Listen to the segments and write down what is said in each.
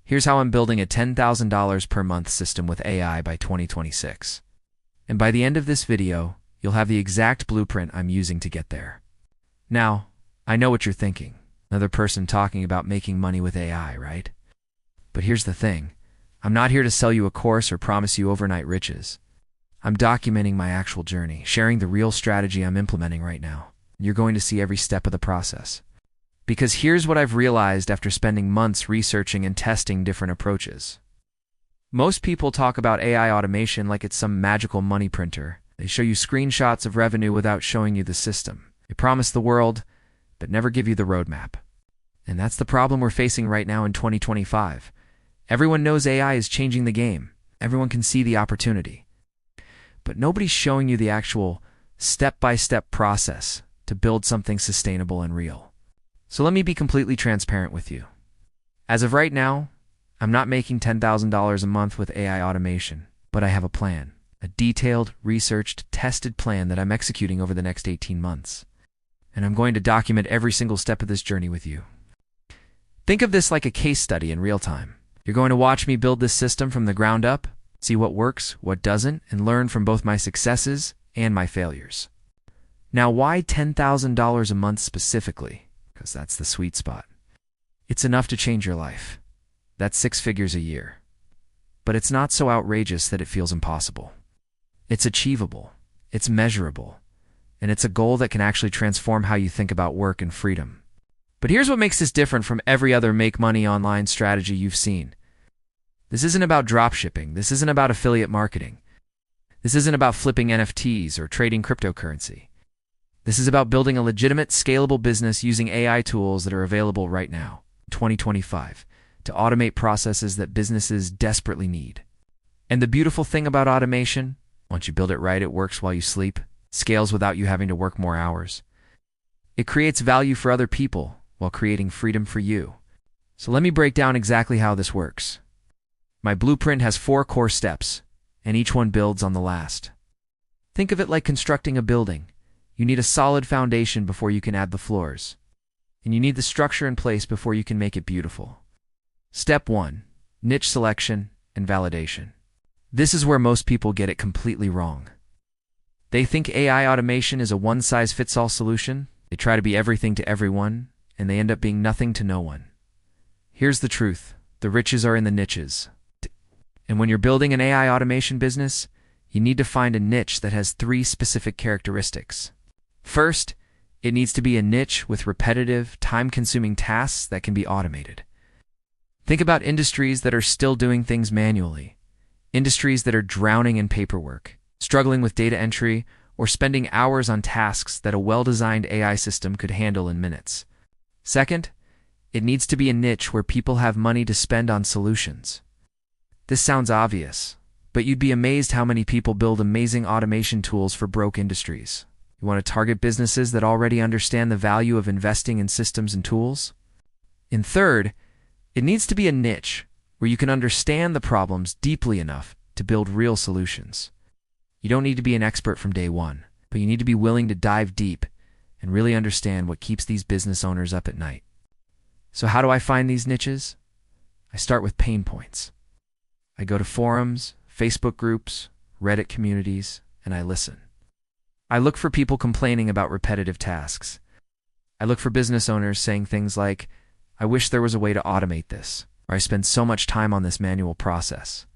Here's how I'm building a $10,000 per month system with AI by 2026. And by the end of this video, you'll have the exact blueprint I'm using to get there. Now, I know what you're thinking. Another person talking about making money with AI, right? But here's the thing. I'm not here to sell you a course or promise you overnight riches. I'm documenting my actual journey, sharing the real strategy I'm implementing right now. You're going to see every step of the process. Because here's what I've realized after spending months researching and testing different approaches. Most people talk about AI automation like it's some magical money printer. They show you screenshots of revenue without showing you the system. They promise the world, but never give you the roadmap. And that's the problem we're facing right now in 2025. Everyone knows AI is changing the game. Everyone can see the opportunity. But nobody's showing you the actual step-by-step process to build something sustainable and real. So let me be completely transparent with you. As of right now, I'm not making $10,000 a month with AI automation, but I have a plan, a detailed, researched, tested plan that I'm executing over the next 18 months. And I'm going to document every single step of this journey with you. Think of this like a case study in real time. You're going to watch me build this system from the ground up, see what works, what doesn't, and learn from both my successes and my failures. Now, why $10,000 a month specifically? Because that's the sweet spot. It's enough to change your life. That's 6 figures a year. But it's not so outrageous that it feels impossible. It's achievable, it's measurable, and it's a goal that can actually transform how you think about work and freedom. But here's what makes this different from every other make money online strategy you've seen. This isn't about dropshipping. This isn't about affiliate marketing. This isn't about flipping NFTs or trading cryptocurrency. This is about building a legitimate, scalable business using AI tools that are available right now, 2025, to automate processes that businesses desperately need. And the beautiful thing about automation, once you build it right, it works while you sleep, scales without you having to work more hours. It creates value for other people while creating freedom for you. So let me break down exactly how this works. My blueprint has 4 core steps, and each one builds on the last. Think of it like constructing a building. You need a solid foundation before you can add the floors. And you need the structure in place before you can make it beautiful. Step 1. Niche selection and validation. This is where most people get it completely wrong. They think AI automation is a one-size-fits-all solution. They try to be everything to everyone, and they end up being nothing to no one. Here's the truth. The riches are in the niches. And when you're building an AI automation business, you need to find a niche that has 3 specific characteristics. First, it needs to be a niche with repetitive, time-consuming tasks that can be automated. Think about industries that are still doing things manually, industries that are drowning in paperwork, struggling with data entry, or spending hours on tasks that a well-designed AI system could handle in minutes. Second, it needs to be a niche where people have money to spend on solutions. This sounds obvious, but you'd be amazed how many people build amazing automation tools for broke industries. You want to target businesses that already understand the value of investing in systems and tools? And third, it needs to be a niche where you can understand the problems deeply enough to build real solutions. You don't need to be an expert from day one, but you need to be willing to dive deep and really understand what keeps these business owners up at night. So how do I find these niches? I start with pain points. I go to forums, Facebook groups, Reddit communities, and I listen. I look for people complaining about repetitive tasks. I look for business owners saying things like, "I wish there was a way to automate this," or "I spend so much time on this manual process."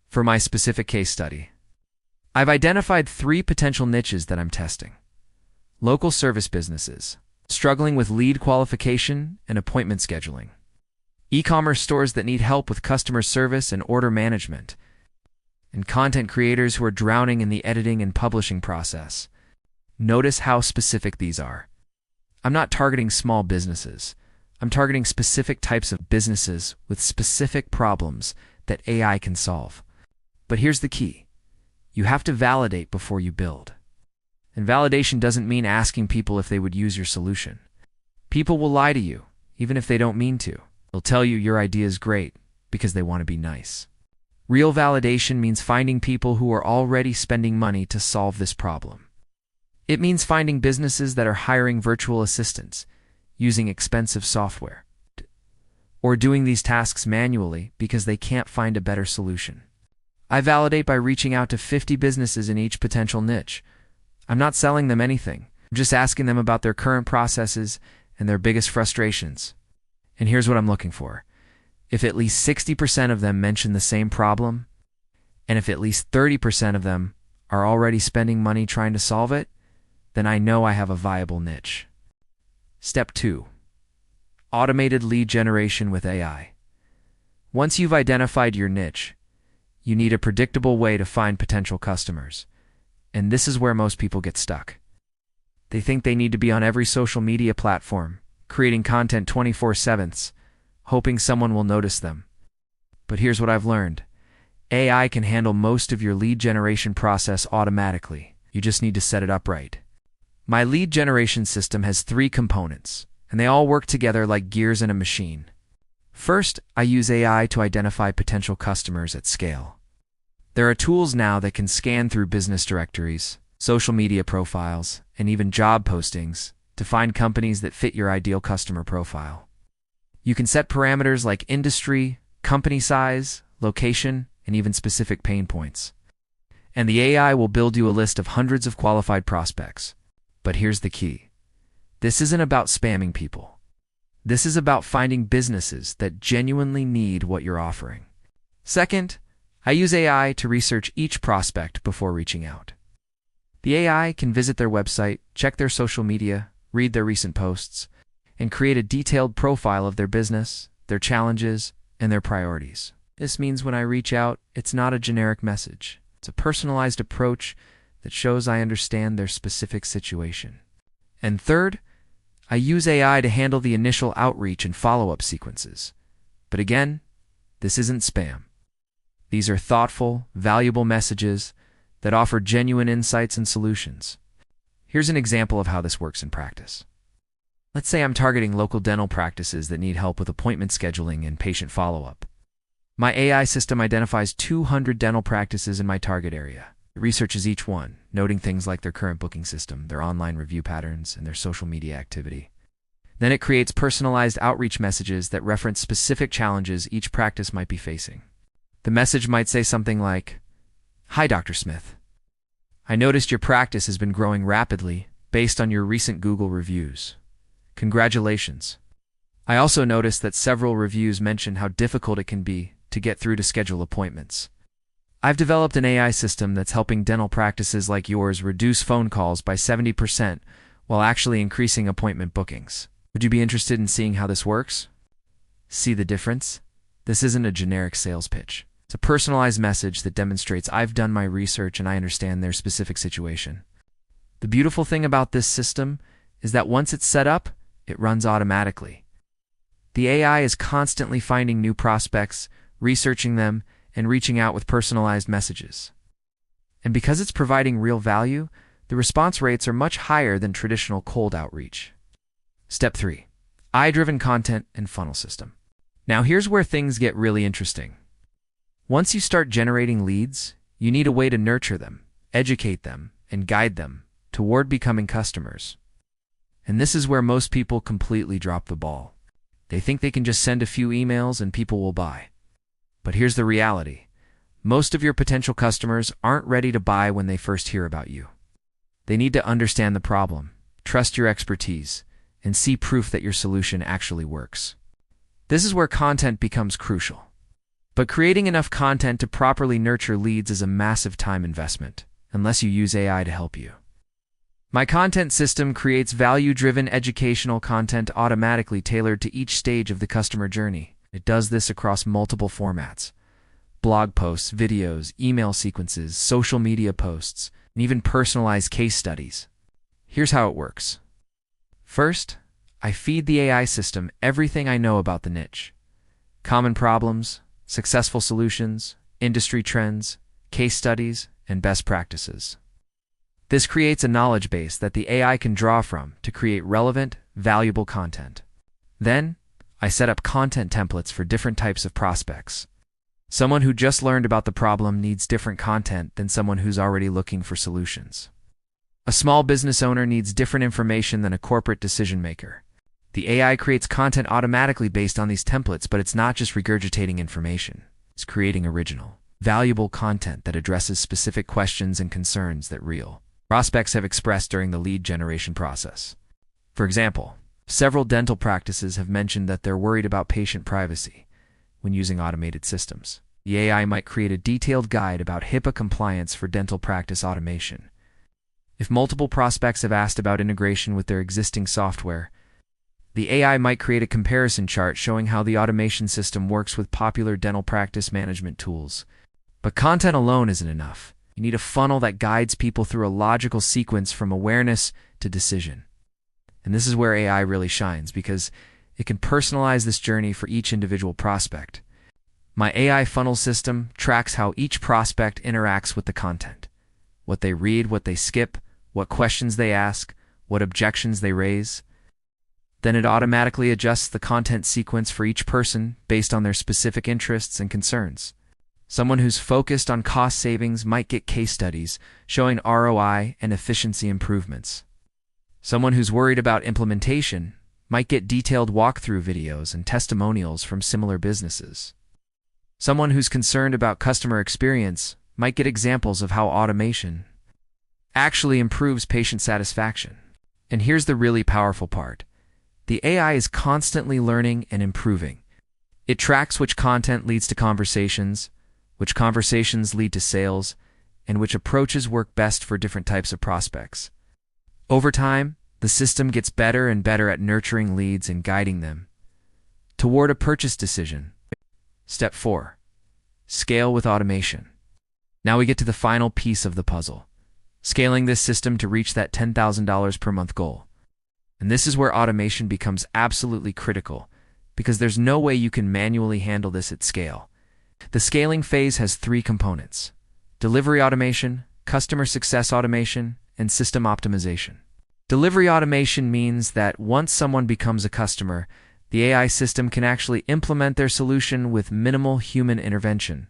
For my specific case study, I've identified 3 potential niches that I'm testing. Local service businesses, struggling with lead qualification and appointment scheduling. E-commerce stores that need help with customer service and order management. And content creators who are drowning in the editing and publishing process. Notice how specific these are. I'm not targeting small businesses. I'm targeting specific types of businesses with specific problems that AI can solve. But here's the key. You have to validate before you build. And validation doesn't mean asking people if they would use your solution. People will lie to you, even if they don't mean to. They'll tell you your idea is great because they want to be nice. Real validation means finding people who are already spending money to solve this problem. It means finding businesses that are hiring virtual assistants, using expensive software, or doing these tasks manually because they can't find a better solution. I validate by reaching out to 50 businesses in each potential niche. I'm not selling them anything. I'm just asking them about their current processes and their biggest frustrations. And here's what I'm looking for. If at least 60% of them mention the same problem, and if at least 30% of them are already spending money trying to solve it, then I know I have a viable niche. Step 2. Automated lead generation with AI. Once you've identified your niche, you need a predictable way to find potential customers. And this is where most people get stuck. They think they need to be on every social media platform, creating content 24/7, hoping someone will notice them. But here's what I've learned. AI can handle most of your lead generation process automatically. You just need to set it up right. My lead generation system has 3 components, and they all work together like gears in a machine. First, I use AI to identify potential customers at scale. There are tools now that can scan through business directories, social media profiles, and even job postings to find companies that fit your ideal customer profile. You can set parameters like industry, company size, location, and even specific pain points. And the AI will build you a list of hundreds of qualified prospects. But here's the key. This isn't about spamming people. This is about finding businesses that genuinely need what you're offering. Second, I use AI to research each prospect before reaching out. The AI can visit their website, check their social media, read their recent posts, and create a detailed profile of their business, their challenges, and their priorities. This means when I reach out, it's not a generic message. It's a personalized approach that shows I understand their specific situation. And third, I use AI to handle the initial outreach and follow-up sequences. But again, this isn't spam. These are thoughtful, valuable messages that offer genuine insights and solutions. Here's an example of how this works in practice. Let's say I'm targeting local dental practices that need help with appointment scheduling and patient follow-up. My AI system identifies 200 dental practices in my target area. It researches each one, noting things like their current booking system, their online review patterns, and their social media activity. Then it creates personalized outreach messages that reference specific challenges each practice might be facing. The message might say something like, "Hi, Dr. Smith. I noticed your practice has been growing rapidly based on your recent Google reviews. Congratulations. I also noticed that several reviews mention how difficult it can be to get through to schedule appointments. I've developed an AI system that's helping dental practices like yours reduce phone calls by 70% while actually increasing appointment bookings. Would you be interested in seeing how this works?" See the difference? This isn't a generic sales pitch. It's a personalized message that demonstrates I've done my research and I understand their specific situation. The beautiful thing about this system is that once it's set up, it runs automatically. The AI is constantly finding new prospects, researching them, and reaching out with personalized messages. And because it's providing real value, the response rates are much higher than traditional cold outreach. Step 3. AI-driven content and funnel system. Now here's where things get really interesting. Once you start generating leads, you need a way to nurture them, educate them, and guide them toward becoming customers. And this is where most people completely drop the ball. They think they can just send a few emails and people will buy. But here's the reality. Most of your potential customers aren't ready to buy when they first hear about you. They need to understand the problem, trust your expertise, and see proof that your solution actually works. This is where content becomes crucial. But creating enough content to properly nurture leads is a massive time investment, unless you use AI to help you. My content system creates value-driven educational content automatically tailored to each stage of the customer journey. It does this across multiple formats: blog posts, videos, email sequences, social media posts, and even personalized case studies. Here's how it works. First, I feed the AI system everything I know about the niche: common problems, successful solutions, industry trends, case studies, and best practices. This creates a knowledge base that the AI can draw from to create relevant, valuable content. Then, I set up content templates for different types of prospects. Someone who just learned about the problem needs different content than someone who's already looking for solutions. A small business owner needs different information than a corporate decision maker. The AI creates content automatically based on these templates, but it's not just regurgitating information. It's creating original, valuable content that addresses specific questions and concerns that real prospects have expressed during the lead generation process. For example, several dental practices have mentioned that they're worried about patient privacy when using automated systems. The AI might create a detailed guide about HIPAA compliance for dental practice automation. If multiple prospects have asked about integration with their existing software, the AI might create a comparison chart showing how the automation system works with popular dental practice management tools. But content alone isn't enough. You need a funnel that guides people through a logical sequence from awareness to decision. And this is where AI really shines, because it can personalize this journey for each individual prospect. My AI funnel system tracks how each prospect interacts with the content: what they read, what they skip, what questions they ask, what objections they raise. Then it automatically adjusts the content sequence for each person based on their specific interests and concerns. Someone who's focused on cost savings might get case studies showing ROI and efficiency improvements. Someone who's worried about implementation might get detailed walkthrough videos and testimonials from similar businesses. Someone who's concerned about customer experience might get examples of how automation actually improves patient satisfaction. And here's the really powerful part. The AI is constantly learning and improving. It tracks which content leads to conversations, which conversations lead to sales, and which approaches work best for different types of prospects. Over time, the system gets better and better at nurturing leads and guiding them toward a purchase decision. Step 4. Scale with automation. Now we get to the final piece of the puzzle: scaling this system to reach that $10,000 per month goal. And this is where automation becomes absolutely critical, because there's no way you can manually handle this at scale. The scaling phase has 3 components: delivery automation, customer success automation, and system optimization. Delivery automation means that once someone becomes a customer, the AI system can actually implement their solution with minimal human intervention.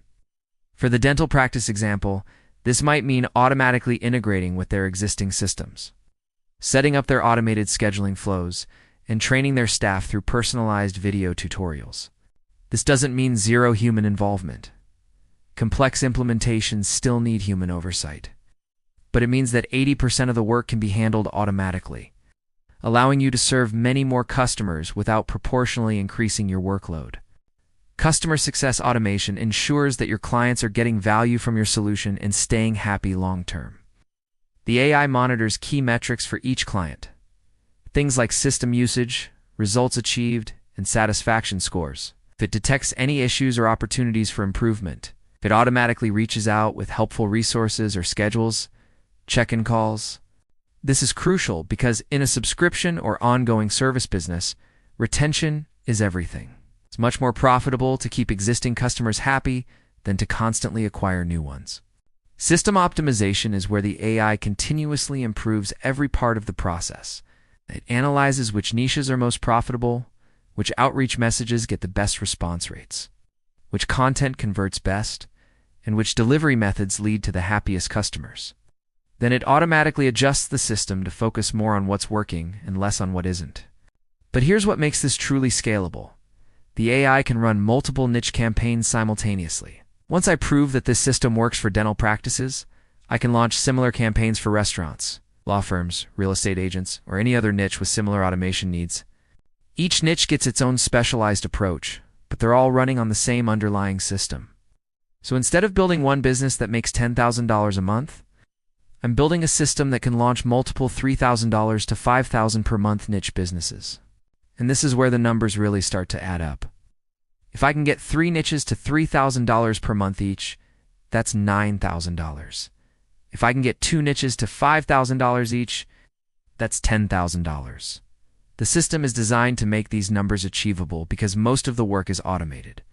For the dental practice example, this might mean automatically integrating with their existing systems, setting up their automated scheduling flows, and training their staff through personalized video tutorials. This doesn't mean zero human involvement. Complex implementations still need human oversight. But it means that 80% of the work can be handled automatically, allowing you to serve many more customers without proportionally increasing your workload. Customer success automation ensures that your clients are getting value from your solution and staying happy long-term. The AI monitors key metrics for each client, things like system usage, results achieved, and satisfaction scores. If it detects any issues or opportunities for improvement, if it automatically reaches out with helpful resources or schedules check-in calls. This is crucial because in a subscription or ongoing service business, retention is everything. It's much more profitable to keep existing customers happy than to constantly acquire new ones. System optimization is where the AI continuously improves every part of the process. It analyzes which niches are most profitable, which outreach messages get the best response rates, which content converts best, and which delivery methods lead to the happiest customers. Then it automatically adjusts the system to focus more on what's working and less on what isn't. But here's what makes this truly scalable. The AI can run multiple niche campaigns simultaneously. Once I prove that this system works for dental practices, I can launch similar campaigns for restaurants, law firms, real estate agents, or any other niche with similar automation needs. Each niche gets its own specialized approach, but they're all running on the same underlying system. So instead of building one business that makes $10,000 a month, I'm building a system that can launch multiple $3,000 to $5,000 per month niche businesses. And this is where the numbers really start to add up. If I can get 3 niches to $3,000 per month each, that's $9,000. If I can get 2 niches to $5,000 each, that's $10,000. The system is designed to make these numbers achievable because most of the work is automated.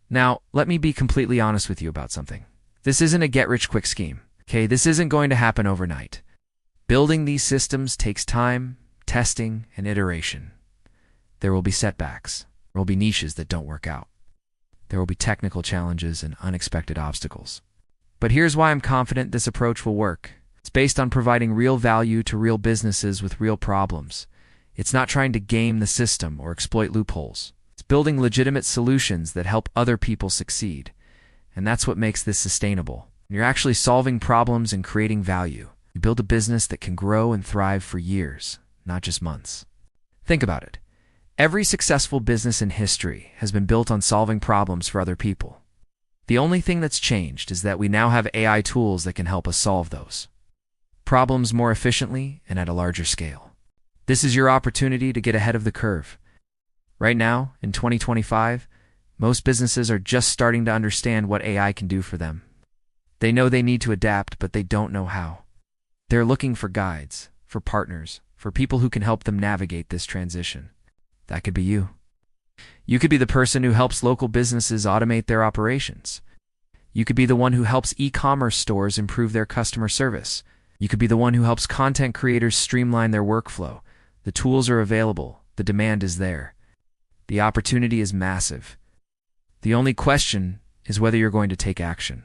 Now, let me be completely honest with you about something. This isn't a get-rich-quick scheme. Okay, this isn't going to happen overnight. Building these systems takes time, testing, and iteration. There will be setbacks. There will be niches that don't work out. There will be technical challenges and unexpected obstacles. But here's why I'm confident this approach will work. It's based on providing real value to real businesses with real problems. It's not trying to game the system or exploit loopholes. It's building legitimate solutions that help other people succeed. And that's what makes this sustainable. You're actually solving problems and creating value. You build a business that can grow and thrive for years, not just months. Think about it. Every successful business in history has been built on solving problems for other people. The only thing that's changed is that we now have AI tools that can help us solve those problems more efficiently and at a larger scale. This is your opportunity to get ahead of the curve. Right now, in 2025, most businesses are just starting to understand what AI can do for them. They know they need to adapt, but they don't know how. They're looking for guides, for partners, for people who can help them navigate this transition. That could be you. You could be the person who helps local businesses automate their operations. You could be the one who helps e-commerce stores improve their customer service. You could be the one who helps content creators streamline their workflow. The tools are available. The demand is there. The opportunity is massive. The only question is whether you're going to take action.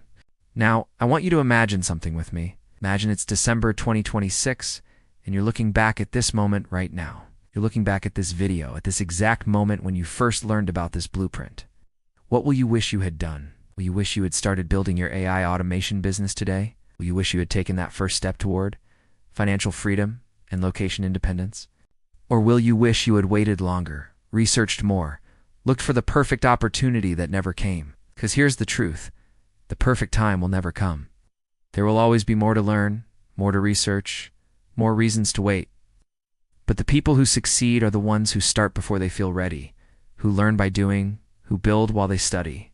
Now, I want you to imagine something with me. Imagine it's December 2026, and you're looking back at this moment right now. You're looking back at this video, at this exact moment when you first learned about this blueprint. What will you wish you had done? Will you wish you had started building your AI automation business today? Will you wish you had taken that first step toward financial freedom and location independence? Or will you wish you had waited longer, researched more, looked for the perfect opportunity that never came? Because here's the truth. The perfect time will never come. There will always be more to learn, more to research, more reasons to wait. But the people who succeed are the ones who start before they feel ready, who learn by doing, who build while they study.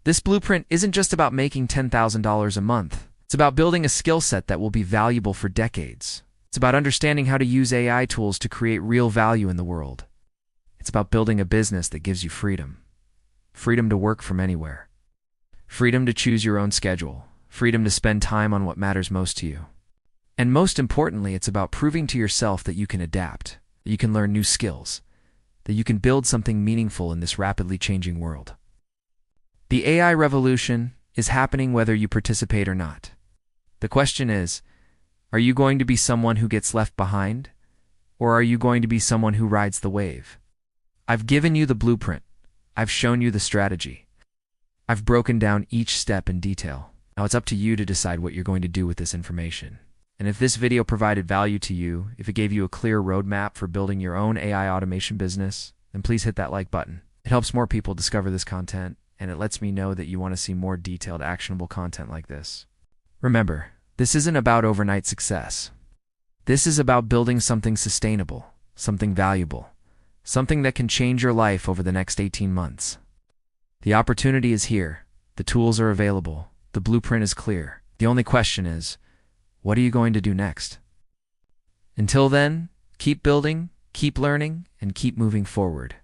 This blueprint isn't just about making $10,000 a month. It's about building a skill set that will be valuable for decades. It's about understanding how to use AI tools to create real value in the world. It's about building a business that gives you freedom. Freedom to work from anywhere. Freedom to choose your own schedule. Freedom to spend time on what matters most to you. And most importantly, it's about proving to yourself that you can adapt, that you can learn new skills, that you can build something meaningful in this rapidly changing world. The AI revolution is happening whether you participate or not. The question is, are you going to be someone who gets left behind, or are you going to be someone who rides the wave? I've given you the blueprint. I've shown you the strategy. I've broken down each step in detail. Now it's up to you to decide what you're going to do with this information. And if this video provided value to you, if it gave you a clear roadmap for building your own AI automation business, then please hit that like button. It helps more people discover this content, and it lets me know that you want to see more detailed, actionable content like this. Remember, this isn't about overnight success. This is about building something sustainable, something valuable, something that can change your life over the next 18 months. The opportunity is here. The tools are available. The blueprint is clear. The only question is, what are you going to do next? Until then, keep building, keep learning, and keep moving forward.